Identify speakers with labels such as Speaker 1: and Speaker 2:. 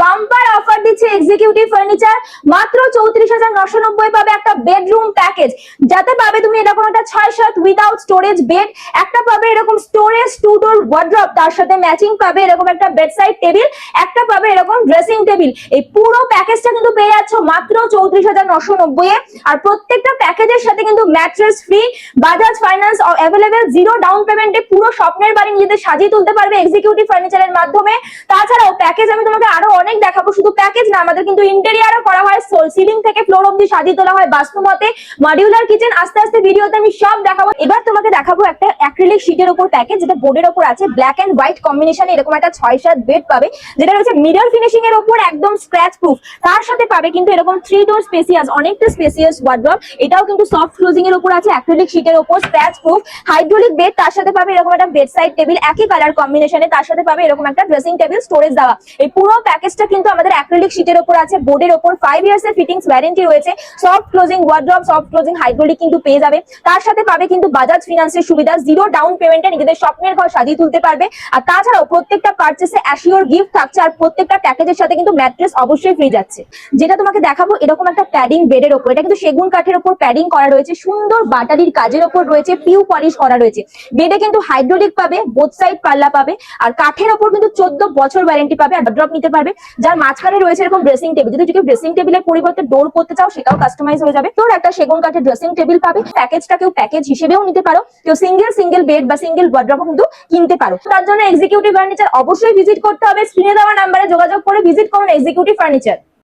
Speaker 1: Bumper offer দিচ্ছে executive furniture. মাত্র 34,990 পাবে একটা বেডরুম প্যাকেজ, যাতে পাবে তুমি এরকম একটা 6-7 উইদাউট স্টোরেজ বেড, একটা পাবে এরকম স্টোরেজ 2 ডোর ওয়ার্ড্রপ, তার সাথে ম্যাচিং পাবে এরকম একটা বেডসাইড টেবিল, একটা পাবে এরকম ড্রেসিং টেবিল। এই পুরো প্যাকেজটা কিন্তু পেয়ে যাচ্ছ মাত্র 34,990 এ। আর প্রত্যেকটা প্যাকেজের সাথে কিন্তু mattress free, Bajaj finance available, zero down পেমেন্টে পুরো স্বপ্নের বাড়ি নিজেদের সাজিয়ে তুলতে পারবে এক্সিকিউটিভ ফার্নিচারের মাধ্যমে। তাছাড়াও প্যাকেজ আমি তোমাকে আরো অনেক দেখাবো, শুধু প্যাকেজ না, আমাদের কিন্তু ইন্টেরিয়ারও করা হয়, সিলিং থেকে ফ্লোর অবধি সাজিয়ে তোলা হয় বাস্তুমতে, মডিউলার কিচেন। আস্তে আস্তে ভিডিওতে আমি সব দেখাবো। এবার তোমাকে দেখাবো একটা অ্যাক্রিলিক শীটের উপর প্যাকেজ, যেটা বোর্ডের উপর আছে ব্ল্যাক এন্ড হোয়াইট কম্বিনেশনে, এরকম একটা 6-7 বেড পাবে, যেটা রয়েছে মিরর ফিনিশিং এর উপর, একদম স্ক্র্যাচ প্রুফ। তার সাথে পাবে কিন্তু এরকম 3 ডোর স্পেসিয়াস, অনেকটা স্পেসিয়াস ওয়ার্ড্রপ, এটাও কিন্তু সফট ক্লোজিং এর উপর আছে, অ্যাক্রিলিক শীটের উপর, স্ক্র্যাচ প্রুফ, হাইড্রোলিক বেড। তার সাথে পাবে এরকম একটা বেডসাইড টেবিল একই কালার কম্বিনেশনে, তার সাথে পাবে এরকম একটা ড্রেসিং টেবিল স্টোরেজ দেওয়া। এই পুরো প্যাকেজটা কিন্তু আমাদের অ্যাক্রিলিক শীটের উপর আছে, বোর্ডের উপর 5 ইয়ার্স এর ফিটিংস ওয়ারেন্টি রয়েছে, soft closing wardrobe, soft closing hydraulic কিন্তু পেয়ে যাবে। তার সাথে পাবে কিন্তু বাজাজ ফিনান্সের সুবিধা, জিরো ডাউন পেমেন্টে নিজেদের স্বপ্নের ঘর সাজিয়ে তুলতে পারবে। আর তাছাড়াও প্রত্যেকটা পারচেসে অ্যাসিওর গিফট থাকছে, আর প্রত্যেকটা প্যাকেজের সাথে কিন্তু ম্যাট্রেস অবশ্যই ফ্রি যাচ্ছে। যেটা তোমাকে দেখাবো এরকম একটা প্যাডিং বেডের উপর, এটা কিন্তু সেগুন কাঠের উপর প্যাডিং করা রয়েছে, সুন্দর বাটারির কাজের উপর রয়েছে, পিউ পলিশ করা রয়েছে। বেডে কিন্তু হাইড্রোলিক পাবে, বোথ সাইড পাল্লা পাবে, আর কাঠের উপর কিন্তু 14 বছর ওয়ারেন্টি পাবে, আর ড্রপ নিতে পারবে। যার মাঝখানে রয়েছে এরকম ড্রেসিং টেবিল, যদি তুমি ড্রেসিং টেবিলের পরিবর্তে ডোর করতে চাও সেটাও কাস্টমাইজ হয়ে যাবে। তোর একটা সেগুন কাঠের ড্রেসিং টেবিল পাবে। প্যাকেজটা কেউ প্যাকেজ হিসেবেও নিতে পারো, কেউ সিঙ্গেল বেড বা সিঙ্গেল ওয়ার্ড্রপও কিন্তু কিনতে পারো। তার জন্য এক্সিকিউটিভ ফার্নিচার অবশ্যই ভিজিট করতে হবে। স্ক্রিনে দেওয়া নাম্বারে যোগাযোগ করে ভিজিট করুন এক্সিকিউটিভ ফার্নিচার।